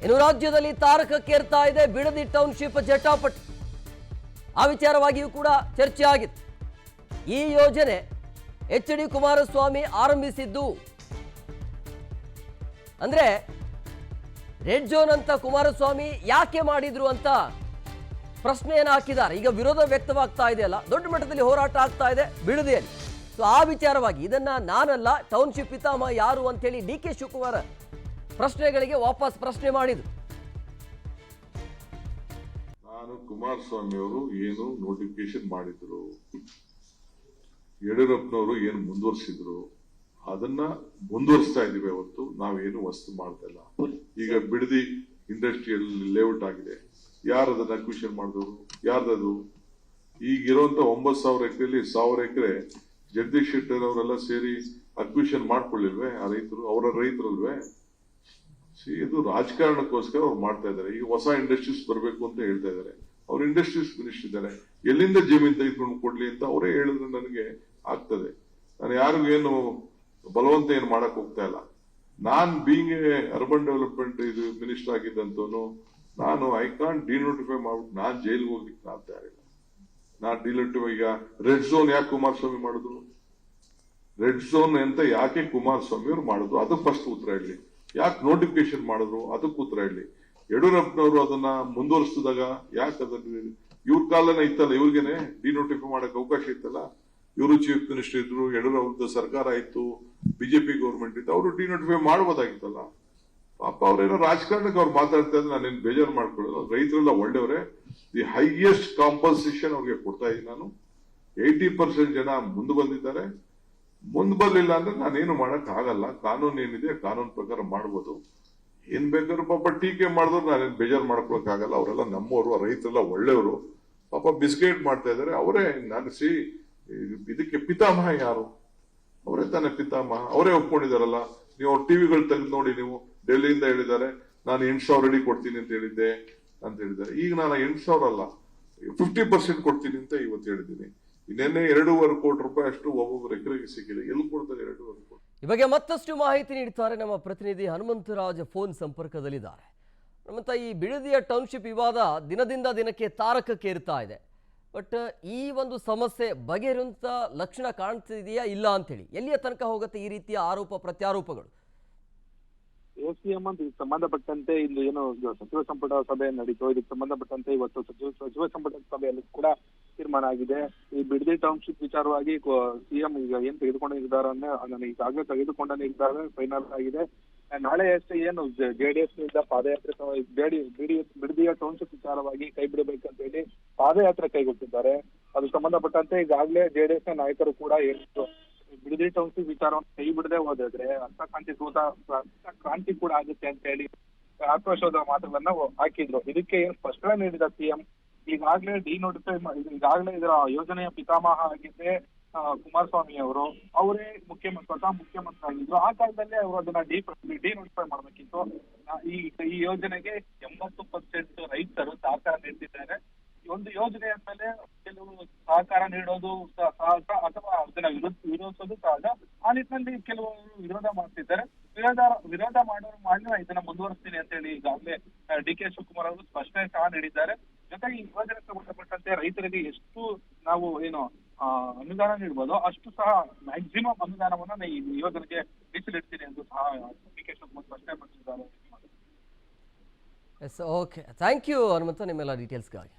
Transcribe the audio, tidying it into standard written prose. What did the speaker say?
ಇನ್ನು ರಾಜ್ಯದಲ್ಲಿ ತಾರಕಕ್ಕೇರ್ತಾ ಇದೆ ಬಿಡದಿ ಟೌನ್ಶಿಪ್ ಜಟಾಪಟಿ. ಆ ವಿಚಾರವಾಗಿಯೂ ಕೂಡ ಚರ್ಚೆ ಆಗಿದೆ. ಈ ಯೋಜನೆ ಎಚ್.ಡಿ. ಕುಮಾರಸ್ವಾಮಿ ಆರಂಭಿಸಿದ್ದು. ಅಂದ್ರೆ ರೆಡ್ ಝೋನ್ ಅಂತ ಕುಮಾರಸ್ವಾಮಿ ಯಾಕೆ ಮಾಡಿದ್ರು ಅಂತ ಪ್ರಶ್ನೆಯನ್ನು ಹಾಕಿದ್ದಾರೆ. ಈಗ ವಿರೋಧ ವ್ಯಕ್ತವಾಗ್ತಾ ಇದೆಯಲ್ಲ, ದೊಡ್ಡ ಮಟ್ಟದಲ್ಲಿ ಹೋರಾಟ ಆಗ್ತಾ ಇದೆ ಬಿಡದಿಯಲ್ಲಿ. ಸೊ ಆ ವಿಚಾರವಾಗಿ ಇದನ್ನ ನಾನಲ್ಲ, ಟೌನ್ಶಿಪ್ ಪಿತಾಮಹ ಯಾರು ಅಂತೇಳಿ ಡಿ.ಕೆ. ಶಿವಕುಮಾರ್ ಪ್ರಶ್ನೆಗಳಿಗೆ ವಾಪಸ್ ಪ್ರಶ್ನೆ ಮಾಡಿದ್ರು. ನಾನು ಕುಮಾರಸ್ವಾಮಿ ಅವರು ಏನು ನೋಟಿಫಿಕೇಶನ್ ಮಾಡಿದ್ರು, ಯಡಿಯೂರಪ್ಪನವರು ಏನು ಮುಂದುವರಿಸಿದ್ರು, ಅದನ್ನ ಮುಂದುವರಿಸ್ತಾ ಇದೀವಿ. ಹೊತ್ತು ನಾವೇನು ವಸ್ತು ಮಾಡ್ತಾ ಇಲ್ಲ. ಈಗ ಬಿಡದಿ ಇಂಡಸ್ಟ್ರಿಯಲ್ ಲೇಔಟ್ ಆಗಿದೆ. ಯಾರದನ್ನ ಅಕ್ವಿಷನ್ ಮಾಡಿದವರು? ಯಾರ್ದದು? ಈಗಿರುವಂತ 9,000 ಎಕರೆಯಲ್ಲಿ 1,000 ಎಕರೆ ಜಗದೀಶ್ ಶೆಟ್ಟರ್ ಅವರೆಲ್ಲ ಸೇರಿ ಅಕ್ವಿಷನ್ ಮಾಡ್ಕೊಳ್ಳಿಲ್ವೇ? ಆ ರೈತರು ಅವರ ರೈತರಲ್ವೇ? ಇದು ರಾಜಕಾರಣಕ್ಕೋಸ್ಕರ ಅವ್ರು ಮಾಡ್ತಾ ಇದ್ದಾರೆ. ಈಗ ಹೊಸ ಇಂಡಸ್ಟ್ರೀಸ್ ಬರಬೇಕು ಅಂತ ಹೇಳ್ತಾ ಇದ್ದಾರೆ. ಅವ್ರ ಇಂಡಸ್ಟ್ರೀಸ್ ಮಿನಿಸ್ಟರ್ ಇದ್ದಾರೆ, ಎಲ್ಲಿಂದ ಜಮೀನ್ ತೆಗೆದುಕೊಂಡು ಕೊಡ್ಲಿ ಅಂತ ಅವರೇ ಹೇಳಿದ್ರೆ ನನಗೆ ಆಗ್ತದೆ. ನಾನು ಯಾರಿಗೂ ಏನು ಬಲವಂತ ಏನು ಮಾಡಕ್ ಹೋಗ್ತಾ ಇಲ್ಲ. ನಾನ್ ಬೀಂಗ್ ಅರ್ಬನ್ ಡೆವಲಪ್ಮೆಂಟ್ ಇದು ಮಿನಿಸ್ಟರ್ ಆಗಿದ್ದಂತವನು ನಾನು ಐ ಕಾಂಟ್ ಡಿನೋಟಿಫೈ ಮಾಡ್ಬಿಟ್ಟು ನಾನ್ ಜೈಲ್ಗೆ ಹೋಗ್ಲಿಕ್ಕೆ ನಾನು ತಯಾರಿಲ್ಲ. ನಾನ್ ಡಿನೋಟಿಫೈ. ಈಗ ರೆಡ್ ಝೋನ್ ಯಾಕೆ ಕುಮಾರಸ್ವಾಮಿ ಮಾಡಿದ್ರು? ರೆಡ್ ಝೋನ್ ಅಂತ ಯಾಕೆ ಕುಮಾರಸ್ವಾಮಿ ಅವ್ರು ಮಾಡಿದ್ರು? ಅದಕ್ಕೆ ಫಸ್ಟ್ ಉತ್ತರ ಹೇಳಿ. ಯಾಕೆ ನೋಟಿಫಿಕೇಶನ್ ಮಾಡಿದ್ರು? ಅದಕ್ಕೆ ಉತ್ತರ ಹೇಳಿ. ಯಡಿಯೂರಪ್ಪನವರು ಅದನ್ನ ಮುಂದುವರಿಸಿದಾಗ ಯಾಕೆ ಅದನ್ನ ಇವ್ರ ಕಾಲನ ಇತ್ತಲ್ಲ, ಇವ್ರಿಗೇನೆ ಡಿನೋಟಿಫೈ ಮಾಡಕ್ ಅವಕಾಶ ಇತ್ತಲ್ಲ. ಇವರು ಚೀಫ್ ಮಿನಿಸ್ಟರ್ ಇದ್ರು, ಯಡಿಯೂರಪ್ಪ ಸರ್ಕಾರ ಇತ್ತು, ಬಿಜೆಪಿ ಗೌರ್ಮೆಂಟ್ ಇತ್ತು, ಅವರು ಡಿನೋಟಿಫೈ ಮಾಡಬಹುದಾಗಿತ್ತಲ್ಲ. ಪಾಪ ಅವ್ರೇನೋ ರಾಜಕಾರಣಕ್ಕೆ ಅವ್ರು ಮಾತಾಡ್ತಾ ಇದ್ರೆ ನಾನೇನು ಬೇಜಾರು ಮಾಡ್ಕೊಳ್ಳೋದು. ರೈತರೆಲ್ಲ ಒಳ್ಳೆಯವರೇ. ದಿ ಹೈಯೆಸ್ಟ್ ಕಾಂಪನ್ಸೇಷನ್ ಅವ್ರಿಗೆ ಕೊಡ್ತಾ ಇದ್ದೀನಿ ನಾನು. 80% ಜನ ಮುಂದೆ ಬಂದಿದ್ದಾರೆ. ಮುಂದೆ ಬರ್ಲಿಲ್ಲ ಅಂದ್ರೆ ನಾನೇನು ಮಾಡಕ್ ಆಗಲ್ಲ. ಕಾನೂನು ಏನಿದೆ ಕಾನೂನು ಪ್ರಕಾರ ಮಾಡ್ಬೋದು. ಏನ್ ಬೇಕಾದ್ರೂ ಪಾಪ ಟೀಕೆ ಮಾಡಿದ್ರು ನಾನೇನು ಬೇಜಾರು ಮಾಡ್ಕೊಳಕ್ ಆಗಲ್ಲ. ಅವರೆಲ್ಲ ನಮ್ಮವರು, ರೈತರೆಲ್ಲ ಒಳ್ಳೆಯವರು. ಪಾಪ ಬಿಸ್ಕೆಟ್ ಮಾಡ್ತಾ ಇದಾರೆ. ಅವರೇ ನಾನು ಇದಕ್ಕೆ ಪಿತಾಮಹ ಯಾರು? ಅವರೇ ತಾನೇ ಪಿತಾಮಹ. ಅವರೇ ಒಪ್ಕೊಂಡಿದಾರಲ್ಲ. ನೀವು ಅವ್ರ ಟಿವಿಗಳು ತೆಗೆದು ನೋಡಿ. ನೀವು ಡೆಲ್ಲಿಯಿಂದ ಹೇಳಿದ್ದಾರೆ ನಾನು 8,000 ಅಡಿ ಕೊಡ್ತೀನಿ ಅಂತ ಹೇಳಿದ್ದಾರೆ. ಈಗ ನಾನು 8,000 ಅಲ್ಲ, 50% ಕೊಡ್ತೀನಿ ಅಂತ ಇವತ್ತು ಹೇಳಿದ್ದೀನಿ. ನಿನ್ನೆ 2.25 ಕೋಟಿ ರೂಪಾಯಿ ಅಷ್ಟು ಒಬ್ಬೊಬ್ಬರು ಎಕರೆಗೆ ಸಿಕ್ಕಿದೆ. ಎಲ್ಲಿ ಕೊಡ್ತಾರೆ 2.25 ಕೋಟಿ? ಈ ಬಗ್ಗೆ ಮತ್ತಷ್ಟು ಮಾಹಿತಿ ನೀಡ್ತಾರೆ ನಮ್ಮ ಪ್ರತಿನಿಧಿ ಹನುಮಂತರಾಜ್ ಫೋನ್ ಸಂಪರ್ಕದಲ್ಲಿದ್ದಾರೆ. ಹನುಮಂತ, ಈ ಬಿಡದಿಯ ಟೌನ್ಶಿಪ್ ವಿವಾದ ದಿನದಿಂದ ದಿನಕ್ಕೆ ತಾರಕಕ್ಕೇರ್ತಾ ಇದೆ. ಬಟ್ ಈ ಒಂದು ಸಮಸ್ಯೆ ಬಗೆಹರಿಯುವಂತ ಲಕ್ಷಣ ಕಾಣ್ತಿದೆಯಾ ಇಲ್ಲ ಅಂತೇಳಿ, ಎಲ್ಲಿಯ ತನಕ ಹೋಗುತ್ತೆ ಈ ರೀತಿಯ ಆರೋಪ ಪ್ರತ್ಯಾರೋಪಗಳು? ಎಸಿಎಂ ಅಂತ ಇದಕ್ಕೆ ಸಂಬಂಧಪಟ್ಟಂತೆ ಇಲ್ಲಿ ಏನು ಸಚಿವ ಸಂಪುಟ ಸಭೆ ನಡೀತು. ಇದಕ್ಕೆ ಸಂಬಂಧಪಟ್ಟಂತೆ ಇವತ್ತು ಸಚಿವ ಸಂಪುಟ ಸಭೆಯಲ್ಲಿ ಕೂಡ ತೀರ್ಮಾನ ಆಗಿದೆ. ಈ ಬಿಡದಿ ಟೌನ್ಶಿಪ್ ವಿಚಾರವಾಗಿ ಸಿಎಂ ಈಗ ಏನ್ ತೆಗೆದುಕೊಂಡ ನಿರ್ಧಾರವನ್ನೇ ಈಗಾಗಲೇ ತೆಗೆದುಕೊಂಡ ನಿರ್ಧಾರ ಫೈನಲ್ ಆಗಿದೆ. ನಾಳೆ ಅಷ್ಟೇ ಏನು ಜೆಡಿಎಸ್ ನಿಂದ ಪಾದಯಾತ್ರೆ ಬಿಡದಿಯ ಟೌನ್ಶಿಪ್ ವಿಚಾರವಾಗಿ ಕೈ ಬಿಡಬೇಕಂತ ಹೇಳಿ ಪಾದಯಾತ್ರೆ ಕೈಗೊಳ್ತಿದ್ದಾರೆ. ಅದು ಸಂಬಂಧಪಟ್ಟಂತೆ ಈಗಾಗಲೇ ಜೆಡಿಎಸ್ ನ ನಾಯಕರು ಕೂಡ ಹೇಳಿದ್ರು, ಬಿಡದಿ ಟೌನ್ಶಿಪ್ ವಿಚಾರವನ್ನು ಕೈ ಬಿಡದೆ ಹೋದ್ರೆ ಕ್ರಾಂತಿ ಕೂಡ ಆಗುತ್ತೆ ಅಂತ ಹೇಳಿ ಆಕ್ರೋಶದ ಮಾತುಗಳನ್ನ ಹಾಕಿದ್ರು. ಇದಕ್ಕೆ ಏನು ಸ್ಪಷ್ಟನೆ ನೀಡಿದ ಸಿಎಂ, ಈಗಾಗಲೇ ಡಿನೋಟಿಫೈ ಈಗಾಗಲೇ ಇದರ ಯೋಜನೆಯ ಪಿತಾಮಹ ಆಗಿದ್ದೆ ಕುಮಾರಸ್ವಾಮಿ ಅವರು. ಅವರೇ ಸ್ವತಃ ಮುಖ್ಯಮಂತ್ರಿ ಆಗಿದ್ರು. ಆ ಕಾಲದಲ್ಲೇ ಅವರು ಅದನ್ನ ಡಿನೋಟಿಫೈ ಮಾಡ್ಬೇಕಿತ್ತು. ಈ ಯೋಜನೆಗೆ 80% ರೈತರು ಸಹಕಾರ ನೀಡ್ತಿದ್ದಾರೆ. ಈ ಒಂದು ಯೋಜನೆಯ ಮೇಲೆ ಕೆಲವು ಸಹಕಾರ ನೀಡೋದು ಸಹಜ ಅಥವಾ ಅದನ್ನ ವಿರೋಧಿಸೋದು ಸಹಜ. ಆ ನಿಟ್ಟಿನಲ್ಲಿ ಕೆಲವರು ವಿರೋಧ ಮಾಡ್ತಿದ್ದಾರೆ. ವಿರೋಧ ಮಾಡೋರು ಮಾಡಿ ಇದನ್ನ ಮುಂದುವರಿಸ್ತೀನಿ ಅಂತ ಹೇಳಿ ಈಗಾಗಲೇ ಡಿ.ಕೆ. ಶಿವಕುಮಾರ್ ಅವರು ಸ್ಪಷ್ಟನೆ ಸಹ ನೀಡಿದ್ದಾರೆ. ಜೊತೆಗೆ ಈ ಯೋಜನೆಗೆ ಸಂಬಂಧಪಟ್ಟಂತೆ ರೈತರಿಗೆ ಎಷ್ಟು ನಾವು ಏನು ಅನುದಾನ ನೀಡಬಹುದು ಅಷ್ಟು ಸಹ ಮ್ಯಾಕ್ಸಿಮಮ್ ಅನುದಾನವನ್ನ ಈ ಯೋಜನೆಗೆ ಮೀಸಲಿಡ್ತೀನಿ ಎಂದು ಸಹ ಡಿ.ಕೆ. ಶಿವಕುಮಾರ್ ಸ್ಪಷ್ಟನೆ ಪಡಿಸಿದ್ದಾರೆ. ಓಕೆ, ಥ್ಯಾಂಕ್ ಯು ಹನುಮಂತ ನಿಮ್ಮೆಲ್ಲ ಡೀಟೇಲ್ಸ್ಗಾಗಿ.